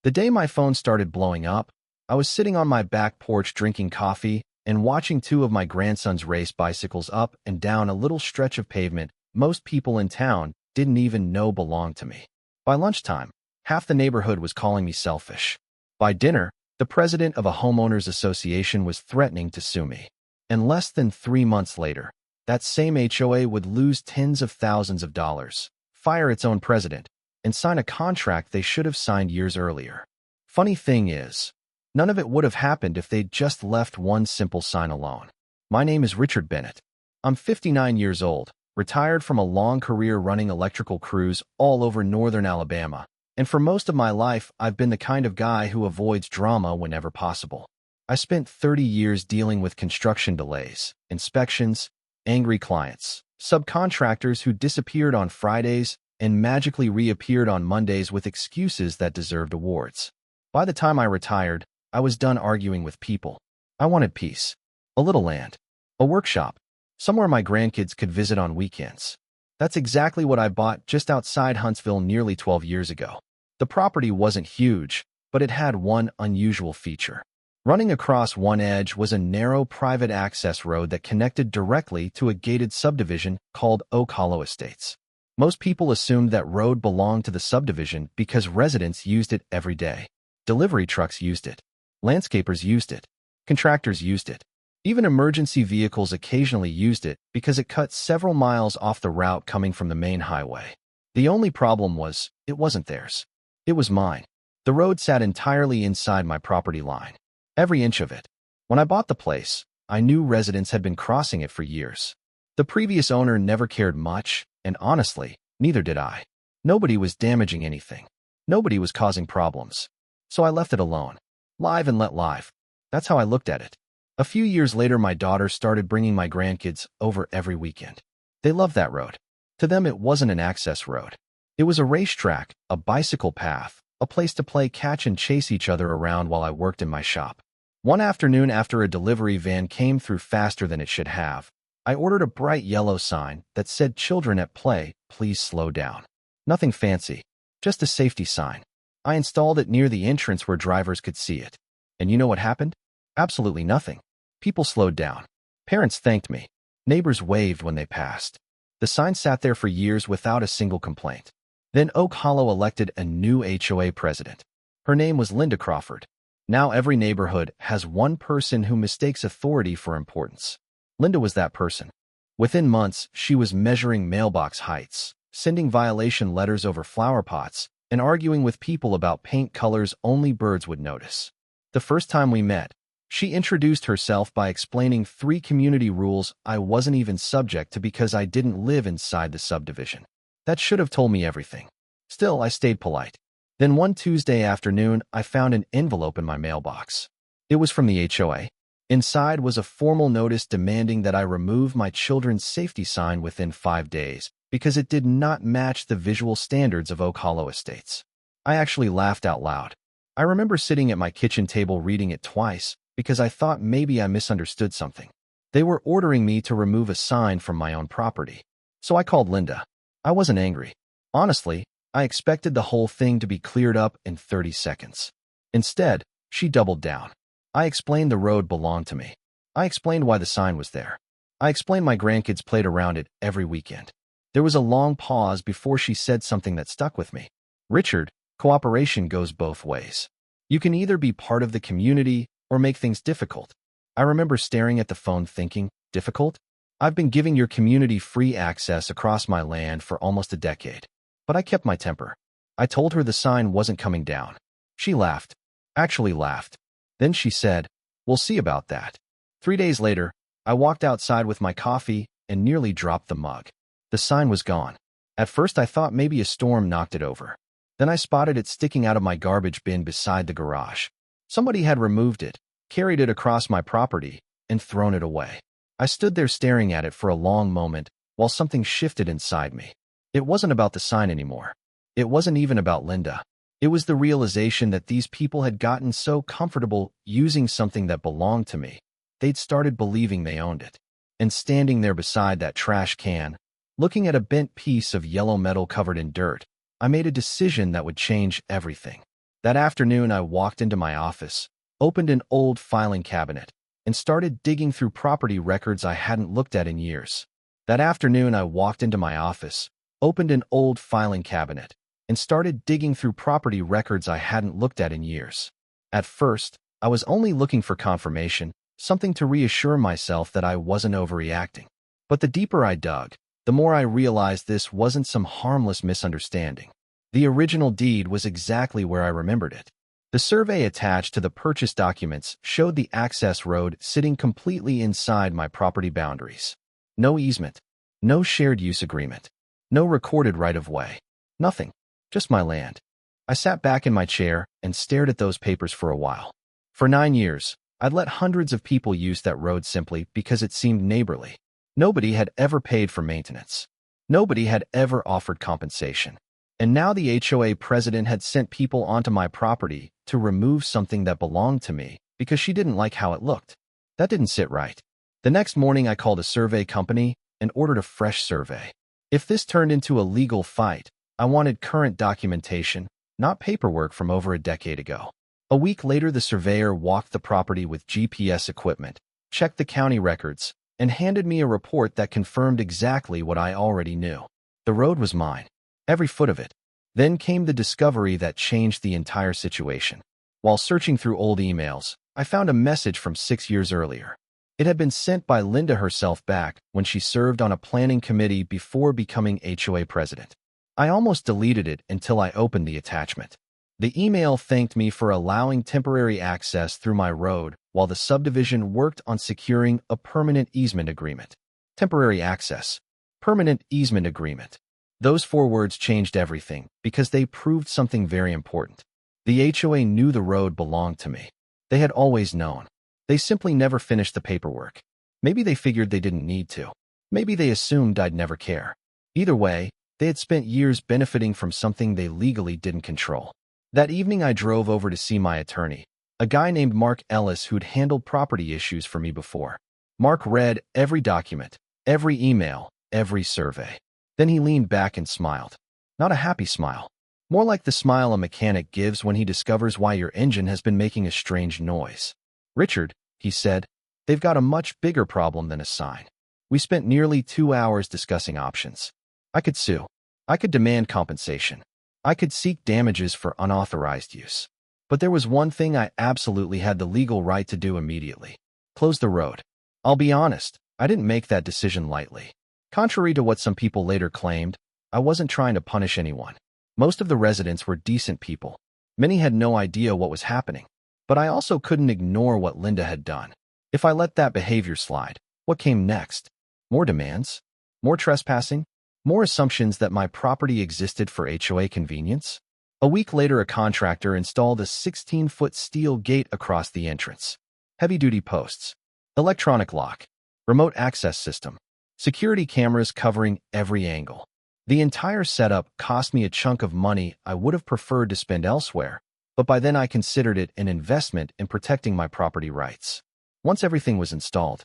The day my phone started blowing up, I was sitting on my back porch drinking coffee and watching two of my grandsons race bicycles up and down a little stretch of pavement most people in town didn't even know belonged to me. By lunchtime, half the neighborhood was calling me selfish. By dinner, the president of a homeowners association was threatening to sue me. And less than 3 months later, that same HOA would lose tens of thousands of dollars, fire its own president, and sign a contract they should have signed years earlier. Funny thing is, none of it would have happened if they'd just left one simple sign alone. My name is Richard Bennett. I'm 59 years old, retired from a long career running electrical crews all over northern Alabama, and for most of my life I've been the kind of guy who avoids drama whenever possible. I spent 30 years dealing with construction delays, inspections, angry clients, subcontractors who disappeared on Fridays and magically reappeared on Mondays with excuses that deserved awards. By the time I retired, I was done arguing with people. I wanted peace, a little land, a workshop, somewhere my grandkids could visit on weekends. That's exactly what I bought just outside Huntsville nearly 12 years ago. The property wasn't huge, but it had one unusual feature. Running across one edge was a narrow private access road that connected directly to a gated subdivision called Oak Hollow Estates. Most people assumed that road belonged to the subdivision because residents used it every day. Delivery trucks used it. Landscapers used it. Contractors used it. Even emergency vehicles occasionally used it because it cut several miles off the route coming from the main highway. The only problem was, it wasn't theirs. It was mine. The road sat entirely inside my property line. Every inch of it. When I bought the place, I knew residents had been crossing it for years. The previous owner never cared much, and honestly, neither did I. Nobody was damaging anything. Nobody was causing problems. So I left it alone. Live and let live. That's how I looked at it. A few years later, my daughter started bringing my grandkids over every weekend. They loved that road. To them, it wasn't an access road. It was a racetrack, a bicycle path, a place to play catch and chase each other around while I worked in my shop. One afternoon after a delivery van came through faster than it should have, I ordered a bright yellow sign that said "Children at play, please slow down." Nothing fancy, just a safety sign. I installed it near the entrance where drivers could see it. And you know what happened? Absolutely nothing. People slowed down. Parents thanked me. Neighbors waved when they passed. The sign sat there for years without a single complaint. Then Oak Hollow elected a new HOA president. Her name was Linda Crawford. Now every neighborhood has one person who mistakes authority for importance. Linda was that person. Within months, she was measuring mailbox heights, sending violation letters over flower pots, and arguing with people about paint colors only birds would notice. The first time we met, she introduced herself by explaining 3 community rules I wasn't even subject to because I didn't live inside the subdivision. That should have told me everything. Still, I stayed polite. Then one Tuesday afternoon, I found an envelope in my mailbox. It was from the HOA. Inside was a formal notice demanding that I remove my children's safety sign within 5 days because it did not match the visual standards of Oak Hollow Estates. I actually laughed out loud. I remember sitting at my kitchen table reading it twice because I thought maybe I misunderstood something. They were ordering me to remove a sign from my own property. So I called Linda. I wasn't angry. Honestly, I expected the whole thing to be cleared up in 30 seconds. Instead, she doubled down. I explained the road belonged to me. I explained why the sign was there. I explained my grandkids played around it every weekend. There was a long pause before she said something that stuck with me. "Richard, cooperation goes both ways. You can either be part of the community or make things difficult." I remember staring at the phone thinking, difficult? I've been giving your community free access across my land for almost a decade. But I kept my temper. I told her the sign wasn't coming down. She laughed. Actually laughed. Then she said, "We'll see about that." 3 days later, I walked outside with my coffee and nearly dropped the mug. The sign was gone. At first I thought maybe a storm knocked it over. Then I spotted it sticking out of my garbage bin beside the garage. Somebody had removed it, carried it across my property, and thrown it away. I stood there staring at it for a long moment while something shifted inside me. It wasn't about the sign anymore. It wasn't even about Linda. It was the realization that these people had gotten so comfortable using something that belonged to me. They'd started believing they owned it. And standing there beside that trash can, looking at a bent piece of yellow metal covered in dirt, I made a decision that would change everything. That afternoon, I walked into my office, opened an old filing cabinet, and started digging through property records I hadn't looked at in years. That afternoon, I walked into my office, opened an old filing cabinet, and started digging through property records I hadn't looked at in years. At first, I was only looking for confirmation, something to reassure myself that I wasn't overreacting. But the deeper I dug, the more I realized this wasn't some harmless misunderstanding. The original deed was exactly where I remembered it. The survey attached to the purchase documents showed the access road sitting completely inside my property boundaries. No easement, no shared use agreement, no recorded right-of-way, nothing, just my land. I sat back in my chair and stared at those papers for a while. For 9 years, I'd let hundreds of people use that road simply because it seemed neighborly. Nobody had ever paid for maintenance. Nobody had ever offered compensation. And now the HOA president had sent people onto my property to remove something that belonged to me because she didn't like how it looked. That didn't sit right. The next morning, I called a survey company and ordered a fresh survey. If this turned into a legal fight, I wanted current documentation, not paperwork from over a decade ago. A week later, the surveyor walked the property with GPS equipment, checked the county records, and handed me a report that confirmed exactly what I already knew. The road was mine. Every foot of it. Then came the discovery that changed the entire situation. While searching through old emails, I found a message from 6 years earlier. It had been sent by Linda herself back when she served on a planning committee before becoming HOA president. I almost deleted it until I opened the attachment. The email thanked me for allowing temporary access through my road while the subdivision worked on securing a permanent easement agreement. Temporary access. Permanent easement agreement. Those 4 words changed everything because they proved something very important. The HOA knew the road belonged to me. They had always known. They simply never finished the paperwork. Maybe they figured they didn't need to. Maybe they assumed I'd never care. Either way, they had spent years benefiting from something they legally didn't control. That evening, I drove over to see my attorney, a guy named Mark Ellis who'd handled property issues for me before. Mark read every document, every email, every survey. Then he leaned back and smiled. Not a happy smile. More like the smile a mechanic gives when he discovers why your engine has been making a strange noise. "Richard," he said, "they've got a much bigger problem than a sign." We spent nearly 2 hours discussing options. I could sue. I could demand compensation. I could seek damages for unauthorized use. But there was one thing I absolutely had the legal right to do immediately. Close the road. I'll be honest, I didn't make that decision lightly. Contrary to what some people later claimed, I wasn't trying to punish anyone. Most of the residents were decent people. Many had no idea what was happening. But I also couldn't ignore what Linda had done. If I let that behavior slide, what came next? More demands? More trespassing? More assumptions that my property existed for HOA convenience? A week later, a contractor installed a 16-foot steel gate across the entrance. Heavy-duty posts. Electronic lock. Remote access system. Security cameras covering every angle. The entire setup cost me a chunk of money I would have preferred to spend elsewhere, but by then I considered it an investment in protecting my property rights. Once everything was installed,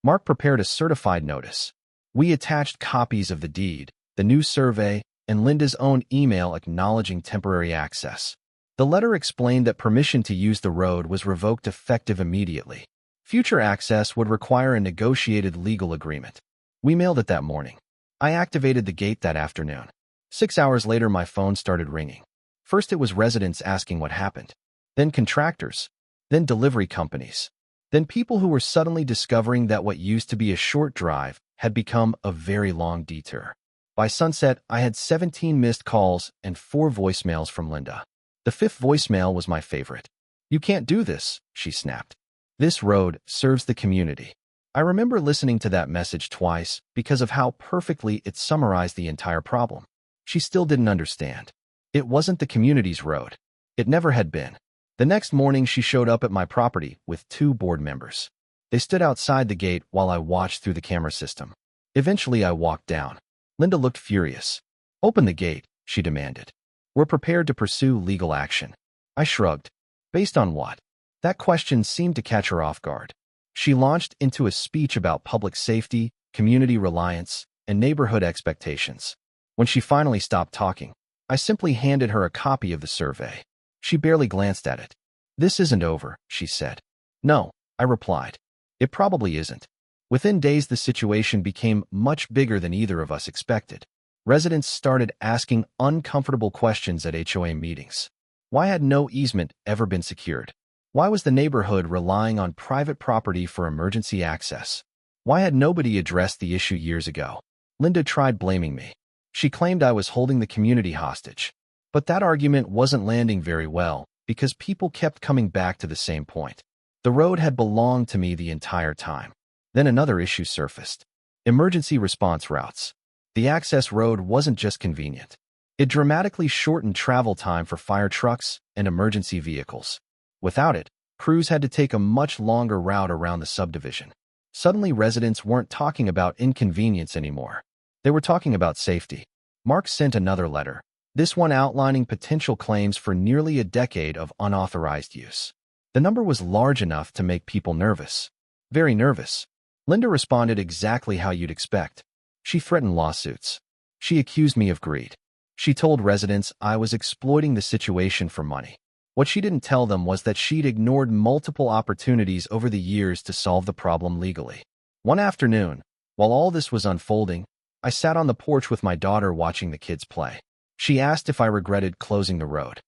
Mark prepared a certified notice. We attached copies of the deed, the new survey, and Linda's own email acknowledging temporary access. The letter explained that permission to use the road was revoked effective immediately. Future access would require a negotiated legal agreement. We mailed it that morning. I activated the gate that afternoon. 6 hours later, my phone started ringing. First, it was residents asking what happened. Then contractors. Then delivery companies. Then people who were suddenly discovering that what used to be a short drive had become a very long detour. By sunset, I had 17 missed calls and 4 voicemails from Linda. The 5th voicemail was my favorite. "You can't do this," she snapped. "This road serves the community." I remember listening to that message twice because of how perfectly it summarized the entire problem. She still didn't understand. It wasn't the community's road. It never had been. The next morning, she showed up at my property with 2 board members. They stood outside the gate while I watched through the camera system. Eventually, I walked down. Linda looked furious. "Open the gate," she demanded. "We're prepared to pursue legal action." I shrugged. Based on what? That question seemed to catch her off guard. She launched into a speech about public safety, community reliance, and neighborhood expectations. When she finally stopped talking, I simply handed her a copy of the survey. She barely glanced at it. "This isn't over," she said. "No," I replied. "It probably isn't." Within days, the situation became much bigger than either of us expected. Residents started asking uncomfortable questions at HOA meetings. Why had no easement ever been secured? Why was the neighborhood relying on private property for emergency access? Why had nobody addressed the issue years ago? Linda tried blaming me. She claimed I was holding the community hostage. But that argument wasn't landing very well because people kept coming back to the same point. The road had belonged to me the entire time. Then another issue surfaced. Emergency response routes. The access road wasn't just convenient. It dramatically shortened travel time for fire trucks and emergency vehicles. Without it, crews had to take a much longer route around the subdivision. Suddenly, residents weren't talking about inconvenience anymore. They were talking about safety. Mark sent another letter, this one outlining potential claims for nearly a decade of unauthorized use. The number was large enough to make people nervous. Very nervous. Linda responded exactly how you'd expect. She threatened lawsuits. She accused me of greed. She told residents I was exploiting the situation for money. What she didn't tell them was that she'd ignored multiple opportunities over the years to solve the problem legally. One afternoon, while all this was unfolding, I sat on the porch with my daughter watching the kids play. She asked if I regretted closing the road.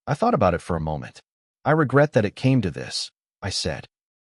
I thought about it for a moment. I regret that it came to this, I said.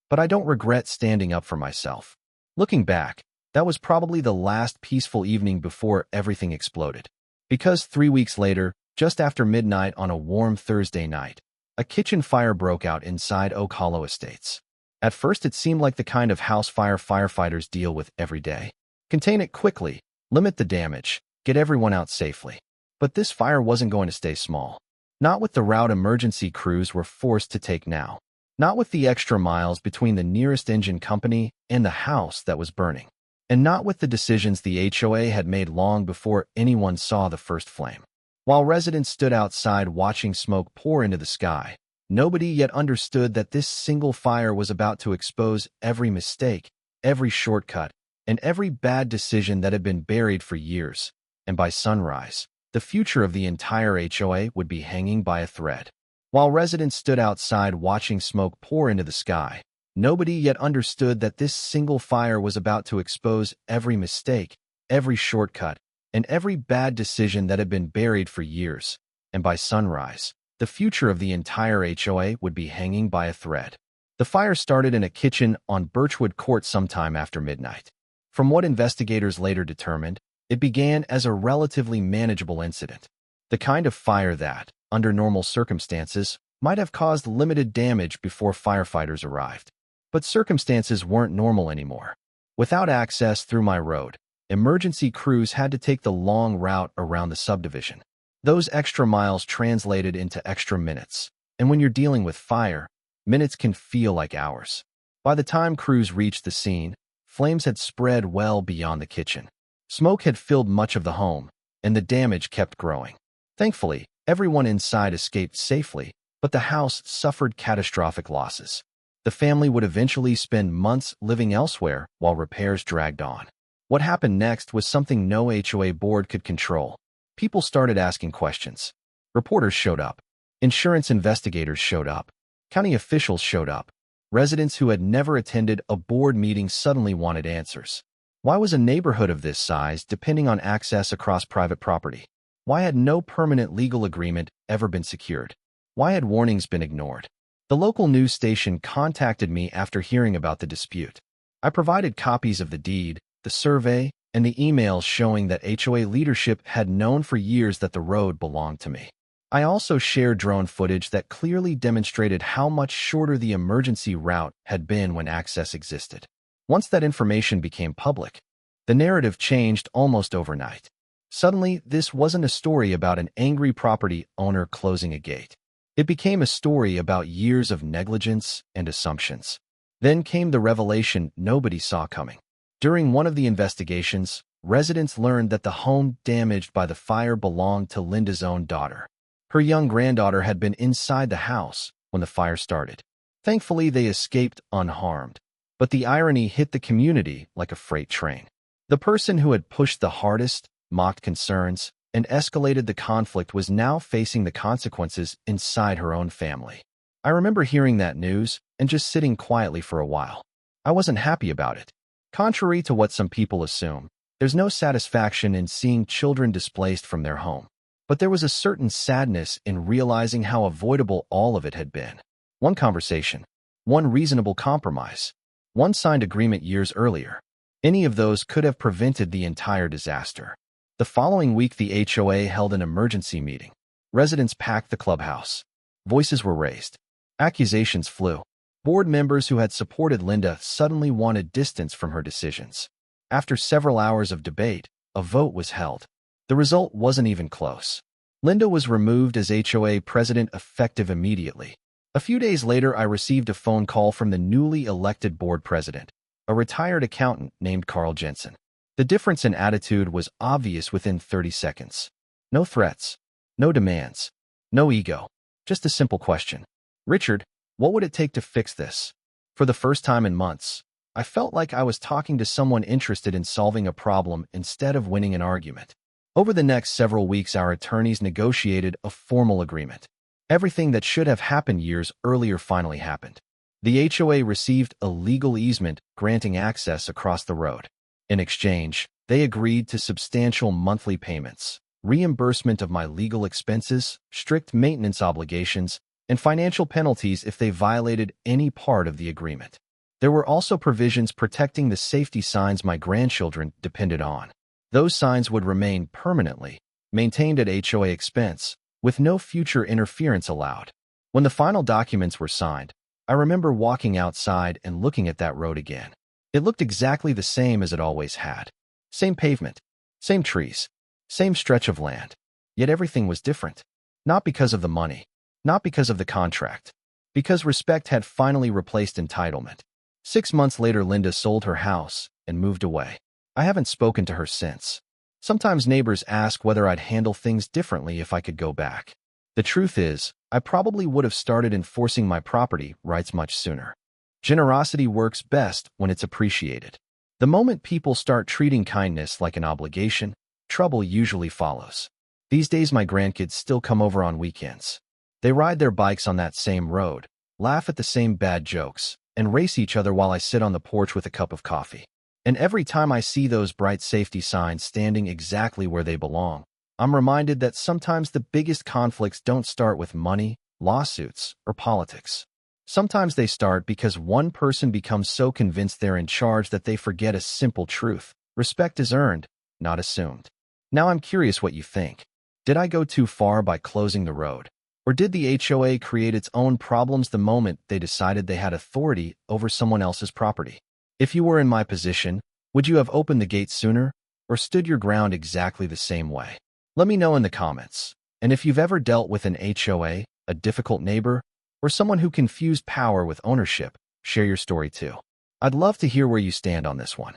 But I don't regret standing up for myself. Looking back, that was probably the last peaceful evening before everything exploded. Because 3 weeks later, just after midnight on a warm Thursday night, a kitchen fire broke out inside Oak Hollow Estates. At first, it seemed like the kind of house fire firefighters deal with every day. Contain it quickly, limit the damage, get everyone out safely. But this fire wasn't going to stay small. Not with the route emergency crews were forced to take now. Not with the extra miles between the nearest engine company and the house that was burning. And not with the decisions the HOA had made long before anyone saw the first flame. While residents stood outside watching smoke pour into the sky, nobody yet understood that this single fire was about to expose every mistake, every shortcut, and every bad decision that had been buried for years. And by sunrise, the future of the entire HOA would be hanging by a thread. While residents stood outside watching smoke pour into the sky, nobody yet understood that this single fire was about to expose every mistake, every shortcut, and every bad decision that had been buried for years. And by sunrise, the future of the entire HOA would be hanging by a thread. The fire started in a kitchen on Birchwood Court sometime after midnight. From what investigators later determined, it began as a relatively manageable incident. The kind of fire that, under normal circumstances, might have caused limited damage before firefighters arrived. But circumstances weren't normal anymore. Without access through my road, emergency crews had to take the long route around the subdivision. Those extra miles translated into extra minutes. And when you're dealing with fire, minutes can feel like hours. By the time crews reached the scene, flames had spread well beyond the kitchen. Smoke had filled much of the home, and the damage kept growing. Thankfully, everyone inside escaped safely, but the house suffered catastrophic losses. The family would eventually spend months living elsewhere while repairs dragged on. What happened next was something no HOA board could control. People started asking questions. Reporters showed up. Insurance investigators showed up. County officials showed up. Residents who had never attended a board meeting suddenly wanted answers. Why was a neighborhood of this size depending on access across private property? Why had no permanent legal agreement ever been secured? Why had warnings been ignored? The local news station contacted me after hearing about the dispute. I provided copies of the deed, the survey, and the emails showing that HOA leadership had known for years that the road belonged to me. I also shared drone footage that clearly demonstrated how much shorter the emergency route had been when access existed. Once that information became public, the narrative changed almost overnight. Suddenly, this wasn't a story about an angry property owner closing a gate. It became a story about years of negligence and assumptions. Then came the revelation nobody saw coming. During one of the investigations, residents learned that the home damaged by the fire belonged to Linda's own daughter. Her young granddaughter had been inside the house when the fire started. Thankfully, they escaped unharmed. But the irony hit the community like a freight train. The person who had pushed the hardest, mocked concerns, and escalated the conflict was now facing the consequences inside her own family. I remember hearing that news and just sitting quietly for a while. I wasn't happy about it. Contrary to what some people assume, there's no satisfaction in seeing children displaced from their home. But there was a certain sadness in realizing how avoidable all of it had been. One conversation, one reasonable compromise, one signed agreement years earlier. Any of those could have prevented the entire disaster. The following week, the HOA held an emergency meeting. Residents packed the clubhouse. Voices were raised. Accusations flew. Board members who had supported Linda suddenly wanted distance from her decisions. After several hours of debate, a vote was held. The result wasn't even close. Linda was removed as HOA president effective immediately. A few days later, I received a phone call from the newly elected board president, a retired accountant named Carl Jensen. The difference in attitude was obvious within 30 seconds. No threats, no demands, no ego, just a simple question. Richard, what would it take to fix this? For the first time in months, I felt like I was talking to someone interested in solving a problem instead of winning an argument. Over the next several weeks, our attorneys negotiated a formal agreement. Everything that should have happened years earlier finally happened. The HOA received a legal easement granting access across the road. In exchange, they agreed to substantial monthly payments, reimbursement of my legal expenses, strict maintenance obligations, and financial penalties if they violated any part of the agreement. There were also provisions protecting the safety signs my grandchildren depended on. Those signs would remain permanently, maintained at HOA expense, with no future interference allowed. When the final documents were signed, I remember walking outside and looking at that road again. It looked exactly the same as it always had. Same pavement, same trees, same stretch of land. Yet everything was different. Not because of the money, not because of the contract, because respect had finally replaced entitlement. 6 months later, Linda sold her house and moved away. I haven't spoken to her since. Sometimes neighbors ask whether I'd handle things differently if I could go back. The truth is, I probably would have started enforcing my property rights much sooner. Generosity works best when it's appreciated. The moment people start treating kindness like an obligation, trouble usually follows. These days, my grandkids still come over on weekends. They ride their bikes on that same road, laugh at the same bad jokes, and race each other while I sit on the porch with a cup of coffee. And every time I see those bright safety signs standing exactly where they belong, I'm reminded that sometimes the biggest conflicts don't start with money, lawsuits, or politics. Sometimes they start because one person becomes so convinced they're in charge that they forget a simple truth. Respect is earned, not assumed. Now I'm curious what you think. Did I go too far by closing the road? Or did the HOA create its own problems the moment they decided they had authority over someone else's property? If you were in my position, would you have opened the gate sooner or stood your ground exactly the same way? Let me know in the comments. And if you've ever dealt with an HOA, a difficult neighbor, or someone who confused power with ownership, share your story too. I'd love to hear where you stand on this one.